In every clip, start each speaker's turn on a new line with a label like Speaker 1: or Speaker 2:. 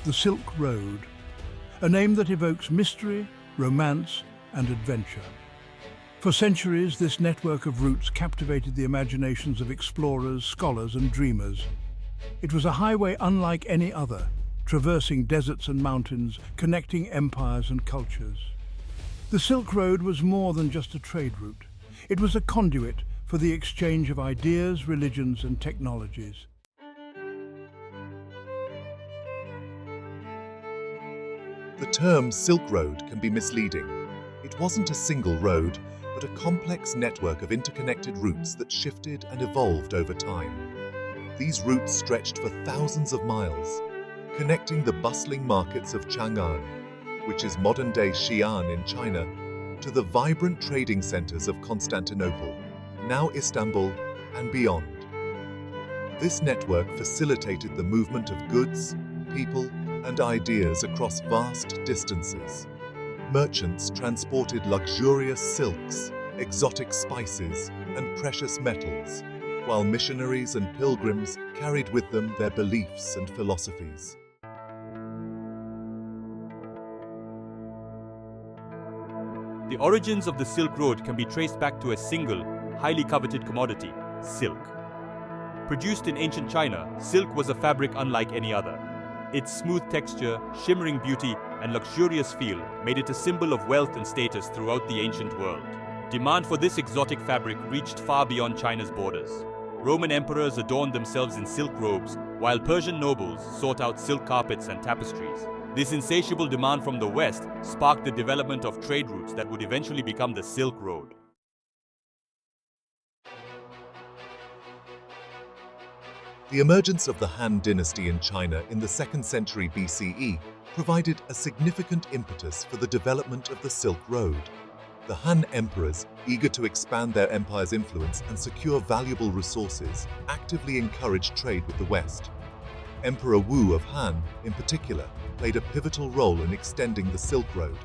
Speaker 1: the Silk Road, a name that evokes mystery, romance, and adventure. For centuries, this network of routes captivated the imaginations of explorers, scholars, and dreamers. It was a highway unlike any other, traversing deserts and mountains, connecting empires and cultures. The Silk Road was more than just a trade route. It was a conduit for the exchange of ideas, religions, and technologies.
Speaker 2: The term Silk Road can be misleading. It wasn't a single road, but a complex network of interconnected routes that shifted and evolved over time. These routes stretched for thousands of miles, connecting the bustling markets of Chang'an, which is modern-day Xi'an in China, to the vibrant trading centers of Constantinople, now Istanbul, and beyond. This network facilitated the movement of goods, people, and ideas across vast distances. Merchants transported luxurious silks, exotic spices, and precious metals, while missionaries and pilgrims carried with them their beliefs and philosophies.
Speaker 3: The origins of the Silk Road can be traced back to a single, highly coveted commodity, silk. Produced in ancient China, silk was a fabric unlike any other. Its smooth texture, shimmering beauty, and luxurious feel made it a symbol of wealth and status throughout the ancient world. Demand for this exotic fabric reached far beyond China's borders. Roman emperors adorned themselves in silk robes, while Persian nobles sought out silk carpets and tapestries. This insatiable demand from the West sparked the development of trade routes that would eventually become the Silk Road.
Speaker 2: The emergence of the Han dynasty in China in the 2nd century BCE provided a significant impetus for the development of the Silk Road. The Han emperors, eager to expand their empire's influence and secure valuable resources, actively encouraged trade with the West. Emperor Wu of Han, in particular, played a pivotal role in extending the Silk Road.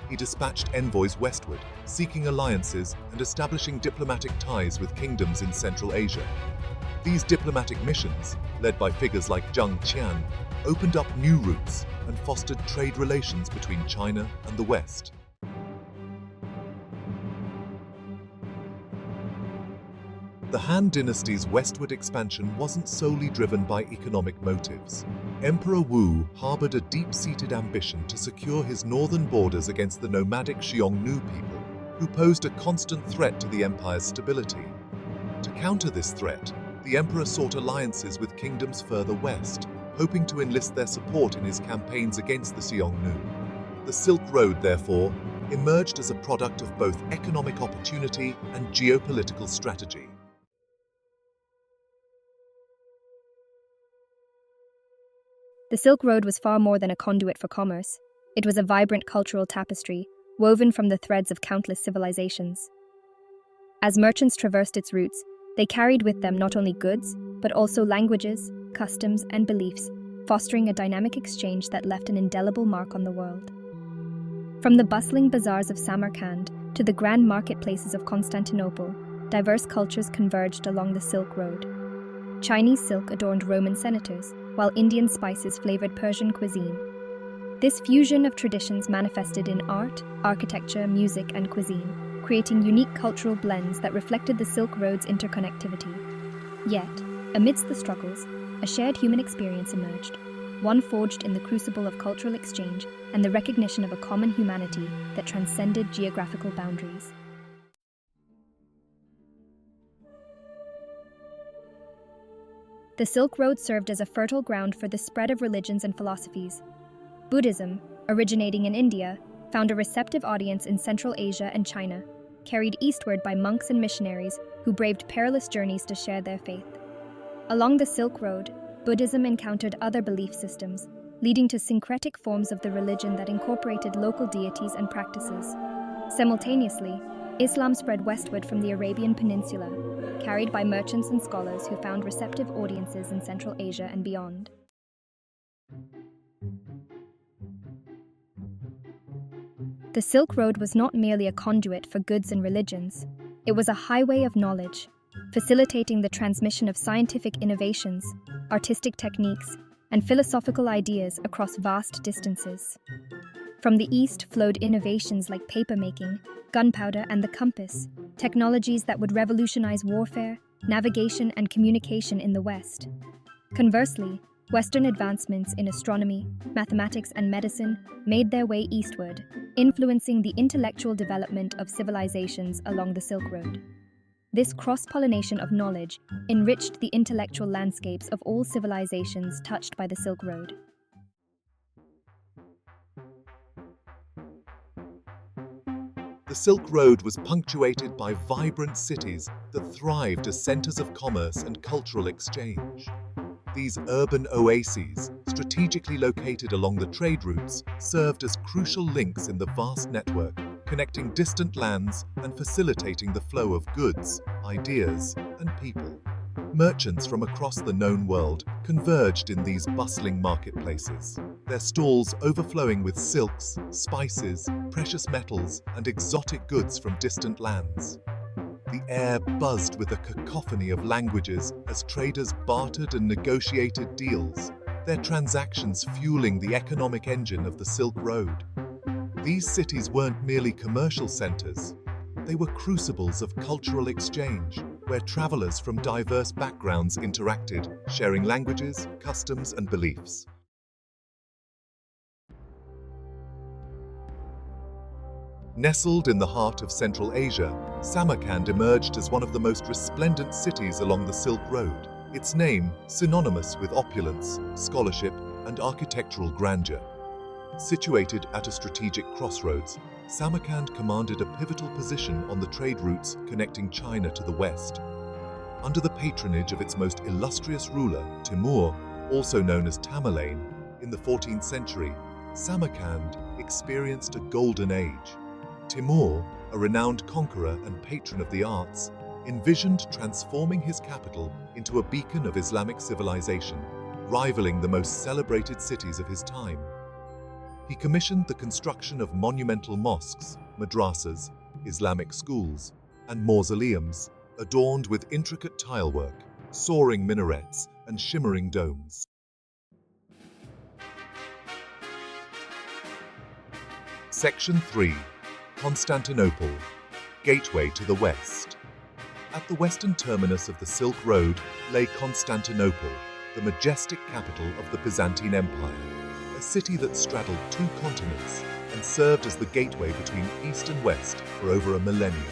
Speaker 2: He dispatched envoys westward, seeking alliances and establishing diplomatic ties with kingdoms in Central Asia. These diplomatic missions, led by figures like Zhang Qian, opened up new routes and fostered trade relations between China and the West. The Han dynasty's westward expansion wasn't solely driven by economic motives. Emperor Wu harbored a deep-seated ambition to secure his northern borders against the nomadic Xiongnu people, who posed a constant threat to the empire's stability. To counter this threat, the emperor sought alliances with kingdoms further west, hoping to enlist their support in his campaigns against the Xiongnu. The Silk Road, therefore, emerged as a product of both economic opportunity and geopolitical strategy.
Speaker 4: The Silk Road was far more than a conduit for commerce. It was a vibrant cultural tapestry, woven from the threads of countless civilizations. As merchants traversed its routes, they carried with them not only goods, but also languages, customs, and beliefs, fostering a dynamic exchange that left an indelible mark on the world. From the bustling bazaars of Samarkand to the grand marketplaces of Constantinople, diverse cultures converged along the Silk Road. Chinese silk adorned Roman senators, while Indian spices flavored Persian cuisine. This fusion of traditions manifested in art, architecture, music, and cuisine, creating unique cultural blends that reflected the Silk Road's interconnectivity. Yet, amidst the struggles, a shared human experience emerged, one forged in the crucible of cultural exchange and the recognition of a common humanity that transcended geographical boundaries. The Silk Road served as a fertile ground for the spread of religions and philosophies. Buddhism, originating in India, found a receptive audience in Central Asia and China, carried eastward by monks and missionaries who braved perilous journeys to share their faith. Along the Silk Road, Buddhism encountered other belief systems, leading to syncretic forms of the religion that incorporated local deities and practices. Simultaneously, Islam spread westward from the Arabian Peninsula, carried by merchants and scholars who found receptive audiences in Central Asia and beyond. The Silk Road was not merely a conduit for goods and religions. It was a highway of knowledge, facilitating the transmission of scientific innovations, artistic techniques, and philosophical ideas across vast distances. From the east flowed innovations like papermaking, gunpowder, and the compass, technologies that would revolutionize warfare, navigation, and communication in the west. Conversely, Western advancements in astronomy, mathematics, and medicine made their way eastward, influencing the intellectual development of civilizations along the Silk Road. This cross-pollination of knowledge enriched the intellectual landscapes of all civilizations touched by the Silk Road.
Speaker 2: The Silk Road was punctuated by vibrant cities that thrived as centers of commerce and cultural exchange. These urban oases, strategically located along the trade routes, served as crucial links in the vast network, connecting distant lands and facilitating the flow of goods, ideas, and people. Merchants from across the known world converged in these bustling marketplaces, their stalls overflowing with silks, spices, precious metals, and exotic goods from distant lands. The air buzzed with a cacophony of languages as traders bartered and negotiated deals, their transactions fueling the economic engine of the Silk Road. These cities weren't merely commercial centers. They were crucibles of cultural exchange, where travelers from diverse backgrounds interacted, sharing languages, customs, and beliefs. Nestled in the heart of Central Asia, Samarkand emerged as one of the most resplendent cities along the Silk Road, its name synonymous with opulence, scholarship, and architectural grandeur. Situated at a strategic crossroads, Samarkand commanded a pivotal position on the trade routes connecting China to the west. Under the patronage of its most illustrious ruler, Timur, also known as Tamerlane, in the 14th century, Samarkand experienced a golden age. Timur, a renowned conqueror and patron of the arts, envisioned transforming his capital into a beacon of Islamic civilization, rivaling the most celebrated cities of his time. He commissioned the construction of monumental mosques, madrasas, Islamic schools, and mausoleums, adorned with intricate tilework, soaring minarets, and shimmering domes. Section 3. Constantinople, gateway to the west. At the western terminus of the Silk Road lay Constantinople, the majestic capital of the Byzantine Empire, a city that straddled two continents and served as the gateway between east and west for over a millennium.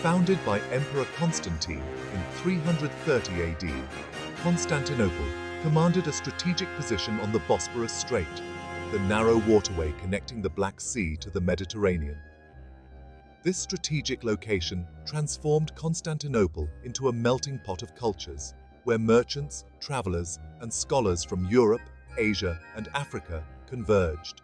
Speaker 2: Founded by Emperor Constantine in 330 AD, Constantinople commanded a strategic position on the Bosporus Strait, the narrow waterway connecting the Black Sea to the Mediterranean. This strategic location transformed Constantinople into a melting pot of cultures, where merchants, travelers, and scholars from Europe, Asia, and Africa converged.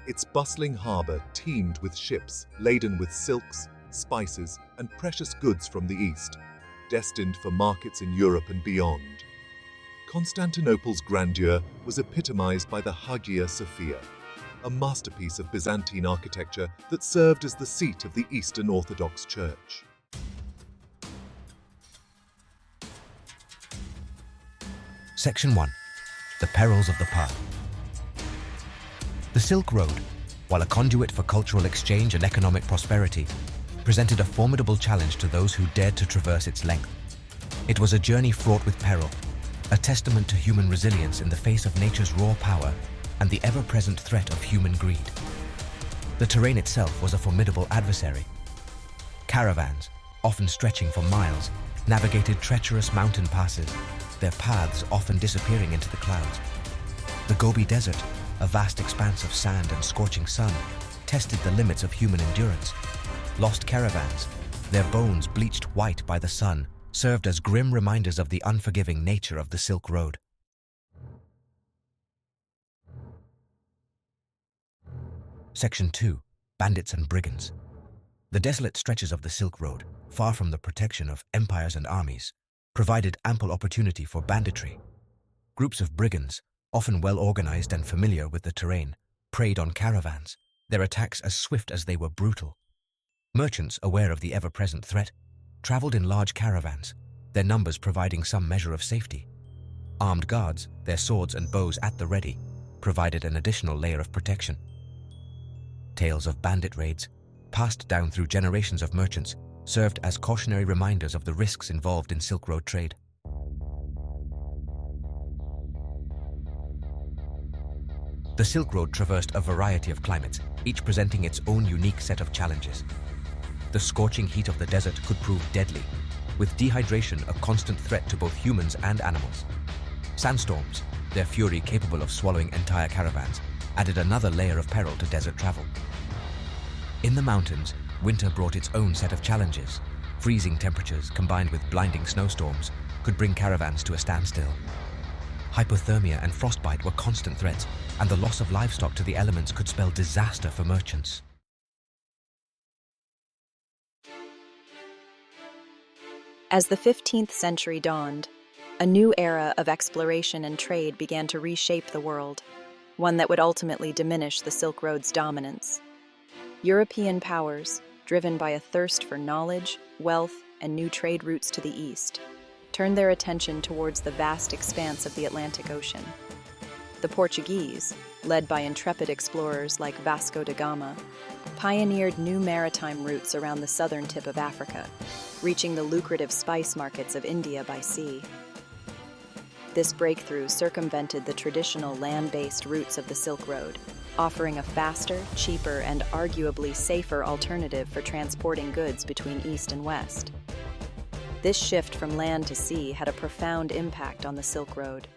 Speaker 2: Its bustling harbor teemed with ships laden with silks, spices, and precious goods from the east, destined for markets in Europe and beyond. Constantinople's grandeur was epitomized by the Hagia Sophia, a masterpiece of Byzantine architecture that served as the seat of the Eastern Orthodox Church.
Speaker 5: Section 1. The Perils of the Path. The Silk Road, while a conduit for cultural exchange and economic prosperity, presented a formidable challenge to those who dared to traverse its length. It was a journey fraught with peril, a testament to human resilience in the face of nature's raw power and the ever-present threat of human greed. The terrain itself was a formidable adversary. Caravans, often stretching for miles, navigated treacherous mountain passes, their paths often disappearing into the clouds. The Gobi Desert, a vast expanse of sand and scorching sun, tested the limits of human endurance. Lost caravans, their bones bleached white by the sun, served as grim reminders of the unforgiving nature of the Silk Road. Section 2. Bandits and Brigands. The desolate stretches of the Silk Road, far from the protection of empires and armies, provided ample opportunity for banditry. Groups of brigands, often well organized and familiar with the terrain, preyed on caravans, their attacks as swift as they were brutal. Merchants, aware of the ever-present threat, traveled in large caravans, their numbers providing some measure of safety. Armed guards, their swords and bows at the ready, provided an additional layer of protection. Tales of bandit raids, passed down through generations of merchants, served as cautionary reminders of the risks involved in Silk Road trade. The Silk Road traversed a variety of climates, each presenting its own unique set of challenges. The scorching heat of the desert could prove deadly, with dehydration a constant threat to both humans and animals. Sandstorms, their fury capable of swallowing entire caravans, added another layer of peril to desert travel. In the mountains, winter brought its own set of challenges. Freezing temperatures combined with blinding snowstorms could bring caravans to a standstill. Hypothermia and frostbite were constant threats, and the loss of livestock to the elements could spell disaster for merchants.
Speaker 6: As the 15th century dawned, a new era of exploration and trade began to reshape the world, one that would ultimately diminish the Silk Road's dominance. European powers, driven by a thirst for knowledge, wealth, and new trade routes to the east, turned their attention towards the vast expanse of the Atlantic Ocean. The Portuguese, led by intrepid explorers like Vasco da Gama, pioneered new maritime routes around the southern tip of Africa, reaching the lucrative spice markets of India by sea. This breakthrough circumvented the traditional land-based routes of the Silk Road, offering a faster, cheaper, and arguably safer alternative for transporting goods between East and West. This shift from land to sea had a profound impact on the Silk Road.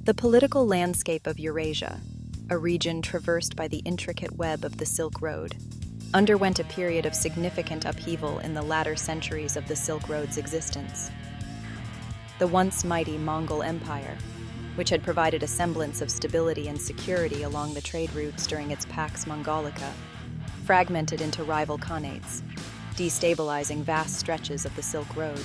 Speaker 6: The political landscape of Eurasia, a region traversed by the intricate web of the Silk Road, underwent a period of significant upheaval in the latter centuries of the Silk Road's existence. The once mighty Mongol Empire, which had provided a semblance of stability and security along the trade routes during its Pax Mongolica, fragmented into rival khanates, destabilizing vast stretches of the Silk Road.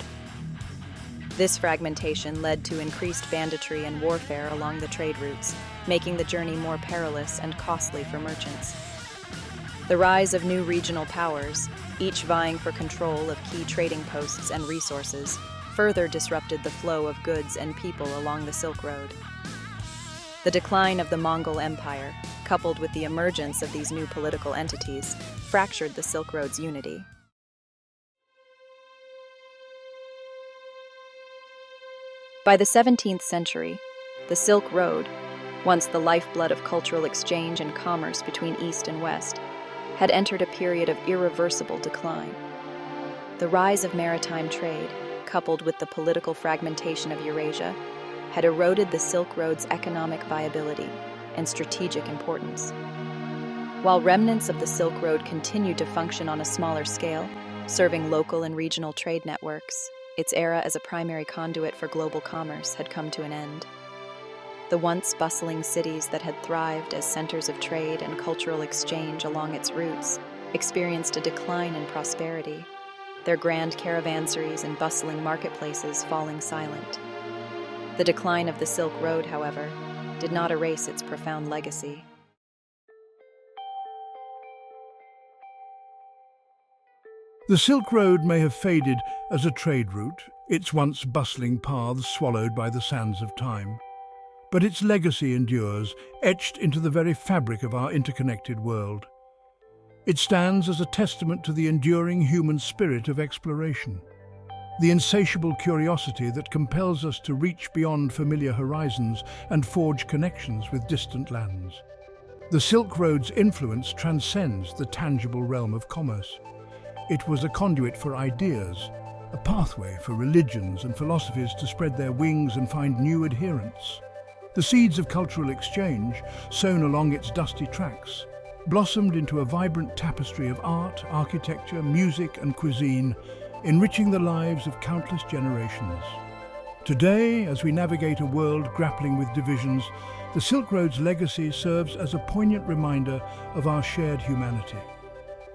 Speaker 6: This fragmentation led to increased banditry and warfare along the trade routes, making the journey more perilous and costly for merchants. The rise of new regional powers, each vying for control of key trading posts and resources, further disrupted the flow of goods and people along the Silk Road. The decline of the Mongol Empire, coupled with the emergence of these new political entities, fractured the Silk Road's unity. By the 17th century, the Silk Road, once the lifeblood of cultural exchange and commerce between East and West, had entered a period of irreversible decline. The rise of maritime trade, coupled with the political fragmentation of Eurasia, had eroded the Silk Road's economic viability and strategic importance. While remnants of the Silk Road continued to function on a smaller scale, serving local and regional trade networks, its era as a primary conduit for global commerce had come to an end. The once bustling cities that had thrived as centers of trade and cultural exchange along its routes experienced a decline in prosperity, their grand caravanseries and bustling marketplaces falling silent. The decline of the Silk Road, however, did not erase its profound legacy.
Speaker 1: The Silk Road may have faded as a trade route, its once bustling paths swallowed by the sands of time. But its legacy endures, etched into the very fabric of our interconnected world. It stands as a testament to the enduring human spirit of exploration, the insatiable curiosity that compels us to reach beyond familiar horizons and forge connections with distant lands. The Silk Road's influence transcends the tangible realm of commerce. It was a conduit for ideas, a pathway for religions and philosophies to spread their wings and find new adherents. The seeds of cultural exchange, sown along its dusty tracks, blossomed into a vibrant tapestry of art, architecture, music, and cuisine, enriching the lives of countless generations. Today, as we navigate a world grappling with divisions, the Silk Road's legacy serves as a poignant reminder of our shared humanity.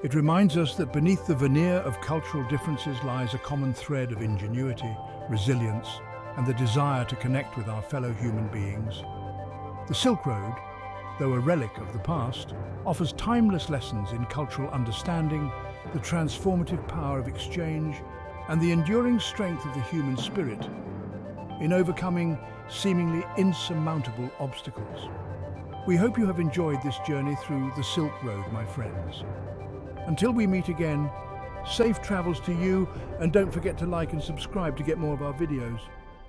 Speaker 1: It reminds us that beneath the veneer of cultural differences lies a common thread of ingenuity, resilience, and the desire to connect with our fellow human beings. The Silk Road, though a relic of the past, offers timeless lessons in cultural understanding, the transformative power of exchange, and the enduring strength of the human spirit in overcoming seemingly insurmountable obstacles. We hope you have enjoyed this journey through the Silk Road, my friends. Until we meet again, safe travels to you, and don't forget to like and subscribe to get more of our videos.